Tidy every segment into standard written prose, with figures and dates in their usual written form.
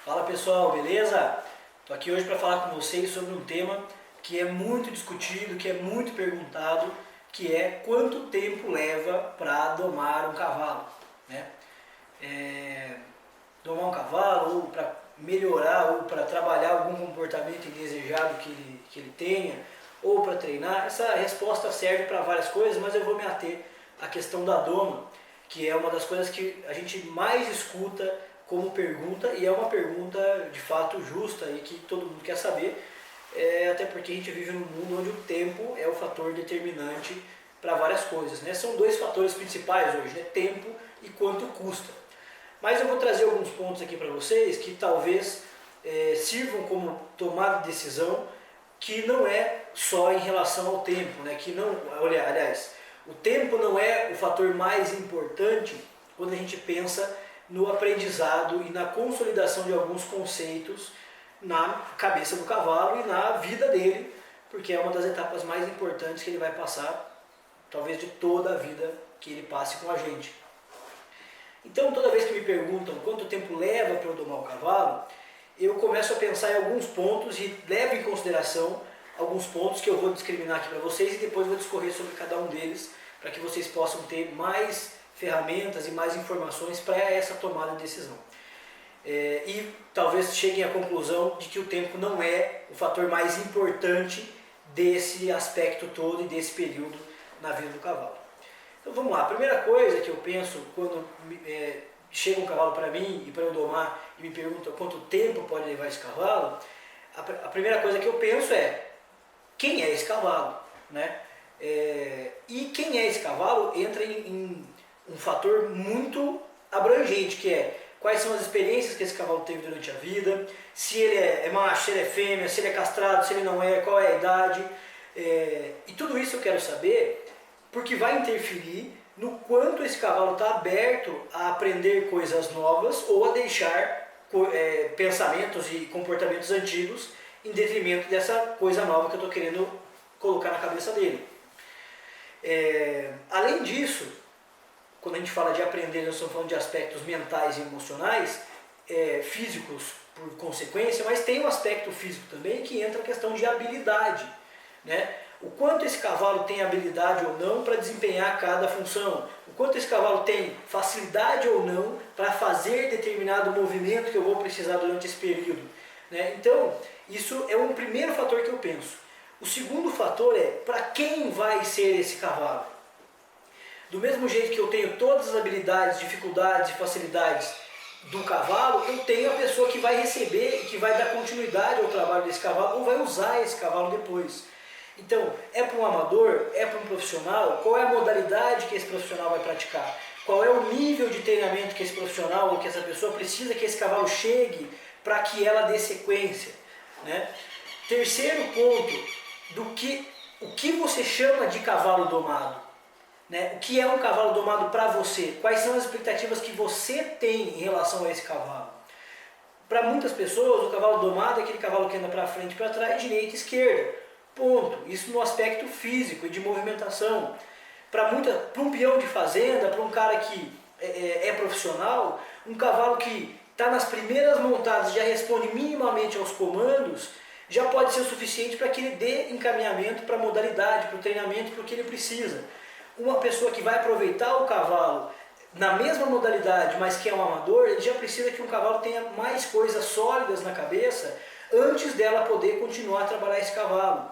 Fala pessoal, beleza? Estou aqui hoje para falar com vocês sobre um tema que é muito discutido, que é muito perguntado, que é quanto tempo leva para domar um cavalo, né? Domar um cavalo ou para melhorar ou para trabalhar algum comportamento indesejado que ele tenha ou para treinar. Essa resposta serve para várias coisas, mas eu vou me ater à questão da doma, que é uma das coisas que a gente mais escuta como pergunta, e é uma pergunta de fato justa e que todo mundo quer saber, até porque a gente vive num mundo onde o tempo é o fator determinante para várias coisas, né? São dois fatores principais hoje, né? Tempo e quanto custa. Mas eu vou trazer alguns pontos aqui para vocês que talvez sirvam como tomada de decisão, que não é só em relação ao tempo, né? Que não, olha, aliás, o tempo não é o fator mais importante quando a gente pensa no aprendizado e na consolidação de alguns conceitos na cabeça do cavalo e na vida dele, porque é uma das etapas mais importantes que ele vai passar, talvez de toda a vida que ele passe com a gente. Então, toda vez que me perguntam quanto tempo leva para eu domar o cavalo, eu começo a pensar em alguns pontos e levo em consideração alguns pontos que eu vou discriminar aqui para vocês e depois vou discorrer sobre cada um deles, para que vocês possam ter mais ferramentas e mais informações para essa tomada de decisão. E talvez cheguem à conclusão de que o tempo não é o fator mais importante desse aspecto todo e desse período na vida do cavalo. Então vamos lá, a primeira coisa que eu penso quando chega um cavalo para mim e para eu domar e me perguntam quanto tempo pode levar esse cavalo, a primeira coisa que eu penso é quem é esse cavalo, né? E quem é esse cavalo entra em um fator muito abrangente, que é quais são as experiências que esse cavalo teve durante a vida, se ele é macho, se ele é fêmea, se ele é castrado, se ele não é, qual é a idade. E tudo isso eu quero saber porque vai interferir no quanto esse cavalo está aberto a aprender coisas novas ou a deixar pensamentos e comportamentos antigos em detrimento dessa coisa nova que eu estou querendo colocar na cabeça dele. Além disso, quando a gente fala de aprender, nós estamos falando de aspectos mentais e emocionais, físicos por consequência, mas tem um aspecto físico também que entra a questão de habilidade, né? O quanto esse cavalo tem habilidade ou não para desempenhar cada função, o quanto esse cavalo tem facilidade ou não para fazer determinado movimento que eu vou precisar durante esse período, né? Então, isso é um primeiro fator que eu penso. O segundo fator é para quem vai ser esse cavalo. Do mesmo jeito que eu tenho todas as habilidades, dificuldades e facilidades do cavalo, eu tenho a pessoa que vai receber e que vai dar continuidade ao trabalho desse cavalo ou vai usar esse cavalo depois. Então, é para um amador? É para um profissional? Qual é a modalidade que esse profissional vai praticar? Qual é o nível de treinamento que esse profissional ou que essa pessoa precisa que esse cavalo chegue para que ela dê sequência, né? Terceiro ponto, o que você chama de cavalo domado? Né? O que é um cavalo domado para você? Quais são as expectativas que você tem em relação a esse cavalo? Para muitas pessoas, o cavalo domado é aquele cavalo que anda para frente, para trás, direita e esquerda. Ponto. Isso no aspecto físico e de movimentação. Para um peão de fazenda, para um cara que é profissional, um cavalo que está nas primeiras montadas, já responde minimamente aos comandos, já pode ser o suficiente para que ele dê encaminhamento para a modalidade, para o treinamento, para o que ele precisa. Uma pessoa que vai aproveitar o cavalo na mesma modalidade, mas que é um amador, ele já precisa que um cavalo tenha mais coisas sólidas na cabeça antes dela poder continuar a trabalhar esse cavalo.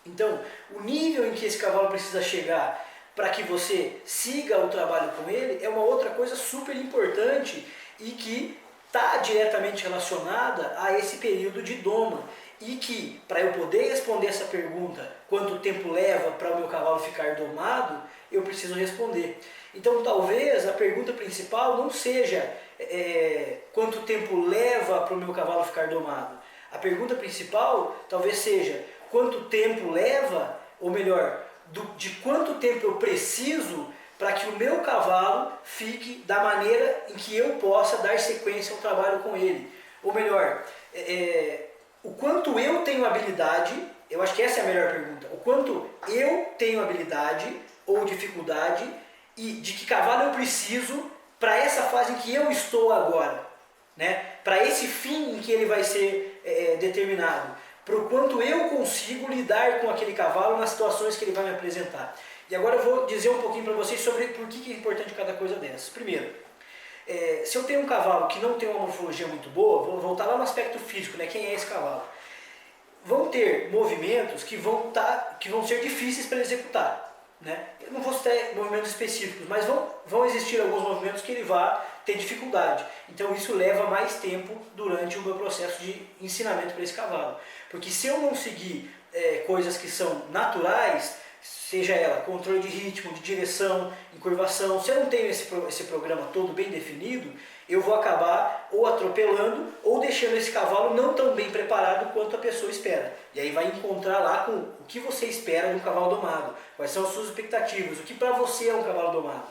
Então, o nível em que esse cavalo precisa chegar para que você siga o trabalho com ele é uma outra coisa super importante e que está diretamente relacionada a esse período de doma. E que, para eu poder responder essa pergunta, quanto tempo leva para o meu cavalo ficar domado, eu preciso responder. Então, talvez a pergunta principal não seja quanto tempo leva para o meu cavalo ficar domado. A pergunta principal talvez seja quanto tempo leva, ou melhor, de quanto tempo eu preciso para que o meu cavalo fique da maneira em que eu possa dar sequência ao trabalho com ele. Ou melhor, o quanto eu tenho habilidade, eu acho que essa é a melhor pergunta, o quanto eu tenho habilidade ou dificuldade e de que cavalo eu preciso para essa fase em que eu estou agora. né? Para esse fim em que ele vai ser determinado, para o quanto eu consigo lidar com aquele cavalo nas situações que ele vai me apresentar. E agora eu vou dizer um pouquinho para vocês sobre por que é importante cada coisa dessas. Primeiro, se eu tenho um cavalo que não tem uma morfologia muito boa, vou voltar lá no aspecto físico, né? Quem é esse cavalo? Vão ter movimentos que vão ser difíceis para ele executar, né? Eu não vou citar movimentos específicos, mas vão existir alguns movimentos que ele vai ter dificuldade. Então isso leva mais tempo durante o meu processo de ensinamento para esse cavalo. Porque se eu não seguir coisas que são naturais, seja ela controle de ritmo, de direção, encurvação, se eu não tenho esse programa todo bem definido, eu vou acabar ou atropelando ou deixando esse cavalo não tão bem preparado quanto a pessoa espera. E aí vai encontrar lá com o que você espera de um cavalo domado, quais são as suas expectativas, o que para você é um cavalo domado.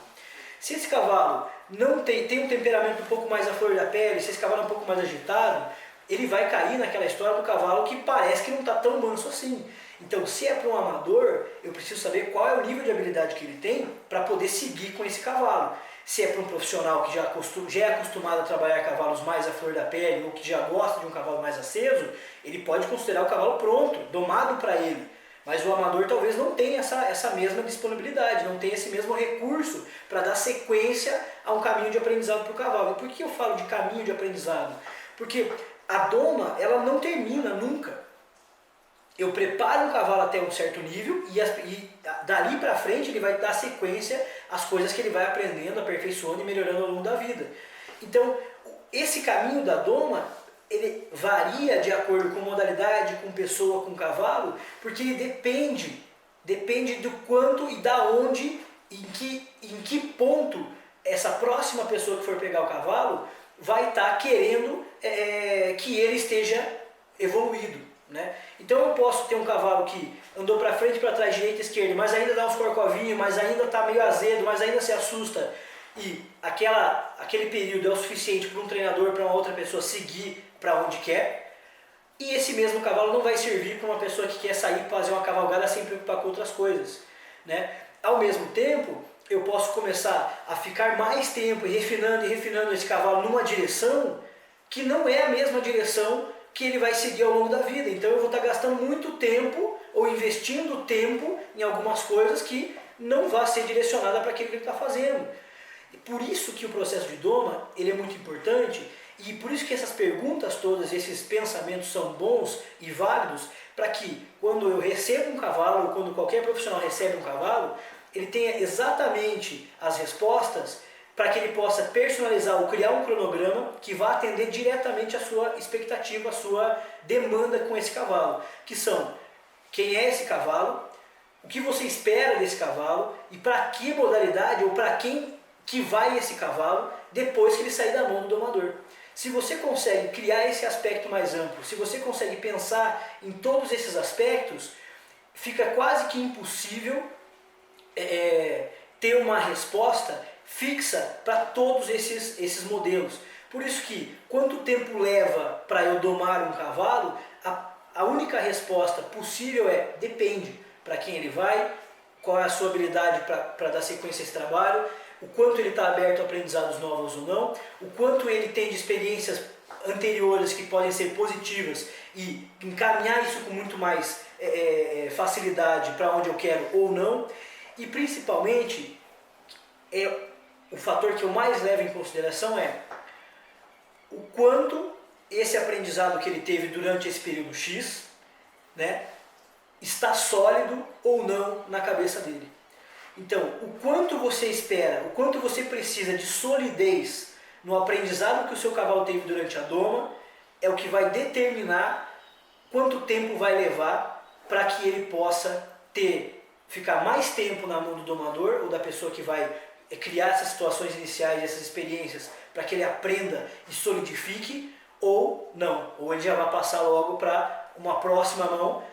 Se esse cavalo não tem um temperamento um pouco mais à flor da pele, se esse cavalo é um pouco mais agitado, ele vai cair naquela história do cavalo que parece que não está tão manso assim. Então, se é para um amador, eu preciso saber qual é o nível de habilidade que ele tem para poder seguir com esse cavalo. Se é para um profissional que já é acostumado a trabalhar cavalos mais à flor da pele ou que já gosta de um cavalo mais aceso, ele pode considerar o cavalo pronto, domado para ele. Mas o amador talvez não tenha essa mesma disponibilidade, não tenha esse mesmo recurso para dar sequência a um caminho de aprendizado para o cavalo. E por que eu falo de caminho de aprendizado? Porque a doma, ela não termina nunca. Eu preparo um cavalo até um certo nível e dali para frente ele vai dar sequência às coisas que ele vai aprendendo, aperfeiçoando e melhorando ao longo da vida. Então, esse caminho da doma, ele varia de acordo com modalidade, com pessoa, com cavalo, porque ele depende do quanto e da onde, em que ponto essa próxima pessoa que for pegar o cavalo vai estar querendo que ele esteja evoluído. Né? Então eu posso ter um cavalo que andou para frente, para trás, direita, esquerda, mas ainda dá uns corcovinhos, mas ainda está meio azedo, mas ainda se assusta. E aquele período é o suficiente para um treinador, para uma outra pessoa seguir para onde quer. E esse mesmo cavalo não vai servir para uma pessoa que quer sair para fazer uma cavalgada sem preocupar com outras coisas. Né? Ao mesmo tempo, eu posso começar a ficar mais tempo e refinando esse cavalo numa direção que não é a mesma direção que ele vai seguir ao longo da vida. Então eu vou estar gastando muito tempo ou investindo tempo em algumas coisas que não vai ser direcionada para aquilo que ele está fazendo. E por isso que o processo de doma ele é muito importante e por isso que essas perguntas todas, esses pensamentos são bons e válidos para que quando eu recebo um cavalo ou quando qualquer profissional recebe um cavalo, ele tenha exatamente as respostas para que ele possa personalizar ou criar um cronograma que vá atender diretamente a sua expectativa, a sua demanda com esse cavalo, que são quem é esse cavalo, o que você espera desse cavalo e para que modalidade ou para quem que vai esse cavalo depois que ele sair da mão do domador. Se você consegue criar esse aspecto mais amplo, se você consegue pensar em todos esses aspectos, fica quase que impossível ter uma resposta fixa para todos esses modelos. Por isso que, quanto tempo leva para eu domar um cavalo, a única resposta possível é depende para quem ele vai, qual é a sua habilidade para dar sequência a esse trabalho, o quanto ele está aberto a aprendizados novos ou não, o quanto ele tem de experiências anteriores que podem ser positivas e encaminhar isso com muito mais facilidade para onde eu quero ou não, e principalmente o fator que eu mais levo em consideração é o quanto esse aprendizado que ele teve durante esse período X, né, está sólido ou não na cabeça dele. Então, o quanto você espera, o quanto você precisa de solidez no aprendizado que o seu cavalo teve durante a doma, é o que vai determinar quanto tempo vai levar para que ele possa ficar mais tempo na mão do domador ou da pessoa que vai criar essas situações iniciais, essas experiências, para que ele aprenda e solidifique, ou não, ou ele já vai passar logo para uma próxima mão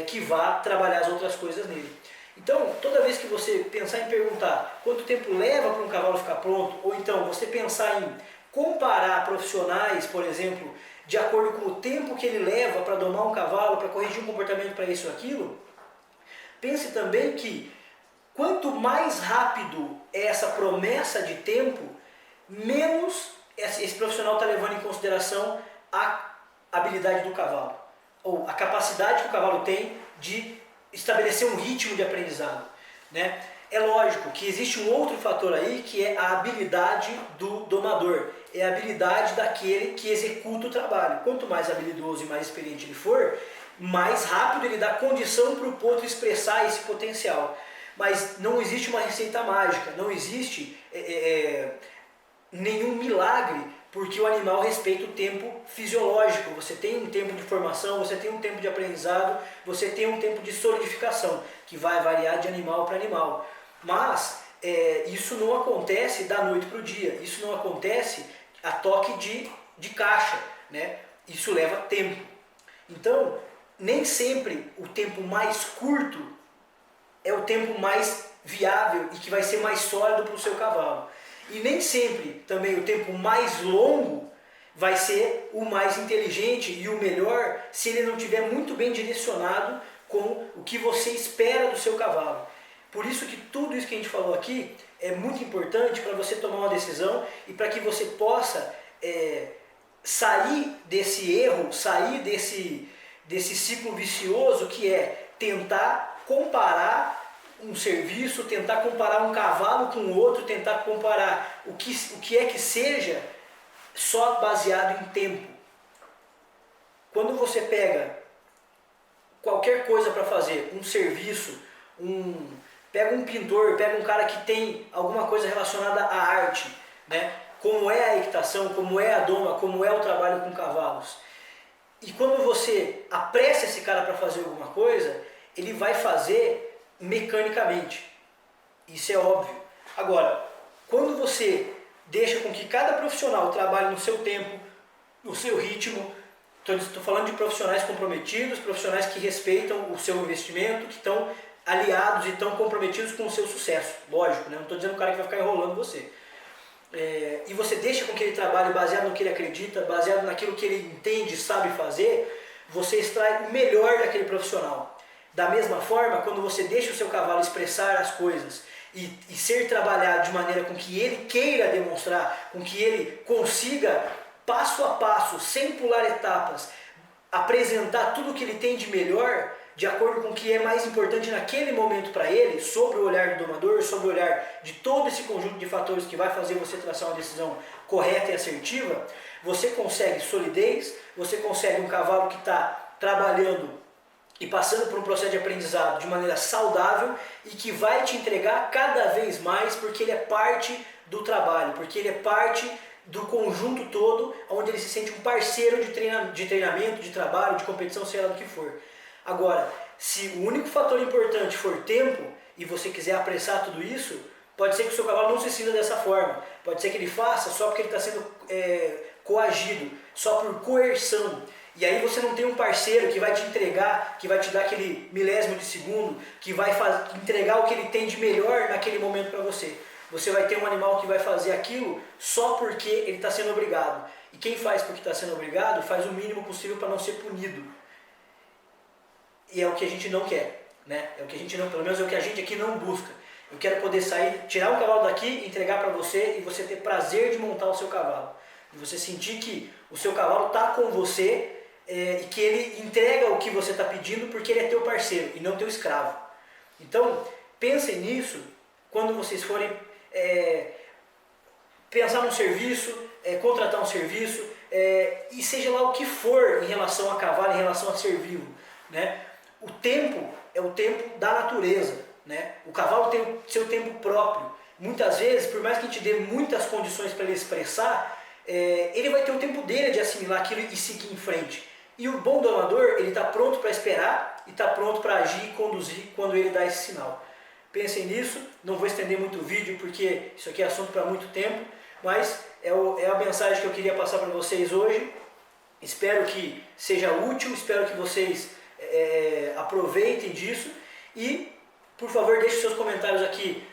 que vá trabalhar as outras coisas nele. Então, toda vez que você pensar em perguntar quanto tempo leva para um cavalo ficar pronto, ou então você pensar em comparar profissionais, por exemplo, de acordo com o tempo que ele leva para domar um cavalo, para corrigir um comportamento para isso ou aquilo, pense também que quanto mais rápido é essa promessa de tempo, menos esse profissional está levando em consideração a habilidade do cavalo, ou a capacidade que o cavalo tem de estabelecer um ritmo de aprendizado, né? É lógico que existe um outro fator aí, que é a habilidade do domador, é a habilidade daquele que executa o trabalho. Quanto mais habilidoso e mais experiente ele for, mais rápido ele dá condição para o potro expressar esse potencial. Mas não existe uma receita mágica, não existe nenhum milagre, porque o animal respeita o tempo fisiológico. Você tem um tempo de formação, você tem um tempo de aprendizado, você tem um tempo de solidificação, que vai variar de animal para animal. Mas isso não acontece da noite para o dia, isso não acontece a toque de caixa, né? Isso leva tempo. Então, nem sempre o tempo mais curto é o tempo mais viável e que vai ser mais sólido para o seu cavalo. E nem sempre também o tempo mais longo vai ser o mais inteligente e o melhor se ele não estiver muito bem direcionado com o que você espera do seu cavalo. Por isso que tudo isso que a gente falou aqui é muito importante para você tomar uma decisão e para que você possa sair desse erro, sair desse ciclo vicioso que é tentar comparar um serviço, tentar comparar um cavalo com o outro, tentar comparar o que é que seja só baseado em tempo. Quando você pega qualquer coisa para fazer, um serviço, pega um pintor, pega um cara que tem alguma coisa relacionada à arte, né? Como é a equitação, como é a doma, como é o trabalho com cavalos. E quando você apressa esse cara para fazer alguma coisa, ele vai fazer mecanicamente. Isso é óbvio. Agora, quando você deixa com que cada profissional trabalhe no seu tempo, no seu ritmo, estou falando de profissionais comprometidos, profissionais que respeitam o seu investimento, que estão aliados e estão comprometidos com o seu sucesso. Lógico, né? Não estou dizendo o cara que vai ficar enrolando você. E você deixa com que ele trabalhe baseado no que ele acredita, baseado naquilo que ele entende e sabe fazer, você extrai o melhor daquele profissional. Da mesma forma, quando você deixa o seu cavalo expressar as coisas e ser trabalhado de maneira com que ele queira demonstrar, com que ele consiga, passo a passo, sem pular etapas, apresentar tudo o que ele tem de melhor, de acordo com o que é mais importante naquele momento para ele, sob o olhar do domador, sob o olhar de todo esse conjunto de fatores que vai fazer você traçar uma decisão correta e assertiva, você consegue solidez, você consegue um cavalo que está trabalhando e passando por um processo de aprendizado de maneira saudável e que vai te entregar cada vez mais, porque ele é parte do trabalho, porque ele é parte do conjunto todo, onde ele se sente um parceiro de treinamento, de trabalho, de competição, seja lá do que for. Agora, se o único fator importante for tempo e você quiser apressar tudo isso, pode ser que o seu cavalo não se sinta dessa forma. Pode ser que ele faça só porque ele está sendo coagido, só por coerção. E aí você não tem um parceiro que vai te entregar, que vai te dar aquele milésimo de segundo, que vai entregar o que ele tem de melhor naquele momento para você. Você vai ter um animal que vai fazer aquilo só porque ele está sendo obrigado. E quem faz porque está sendo obrigado, faz o mínimo possível para não ser punido. E é o que a gente não quer, né? É o que a gente não, pelo menos é o que a gente aqui não busca. Eu quero poder sair, tirar um cavalo daqui, entregar para você e você ter prazer de montar o seu cavalo. E você sentir que o seu cavalo está com você e que ele entrega o que você está pedindo porque ele é teu parceiro e não teu escravo. Então, pensem nisso quando vocês forem pensar num serviço, contratar um serviço, e seja lá o que for em relação a cavalo, em relação a ser vivo, né? O tempo é o tempo da natureza, né? O cavalo tem o seu tempo próprio. Muitas vezes, por mais que a gente dê muitas condições para ele expressar, ele vai ter o tempo dele de assimilar aquilo e seguir em frente. E o bom domador, ele está pronto para esperar e está pronto para agir e conduzir quando ele dá esse sinal. Pensem nisso, não vou estender muito o vídeo porque isso aqui é assunto para muito tempo, mas é a mensagem que eu queria passar para vocês hoje. Espero que seja útil, espero que vocês aproveitem disso e, por favor, deixe seus comentários aqui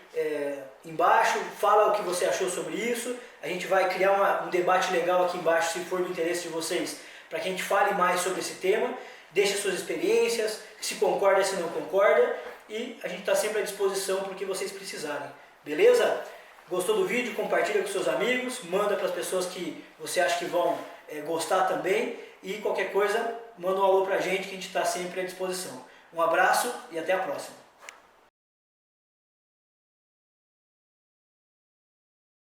embaixo, fala o que você achou sobre isso. A gente vai criar um debate legal aqui embaixo, se for do interesse de vocês, para que a gente fale mais sobre esse tema. Deixe suas experiências, se concorda, se não concorda, e a gente está sempre à disposição para o que vocês precisarem. Beleza? Gostou do vídeo? Compartilha com seus amigos, manda para as pessoas que você acha que vão gostar também. E qualquer coisa, manda um alô pra gente que a gente está sempre à disposição. Um abraço e até a próxima.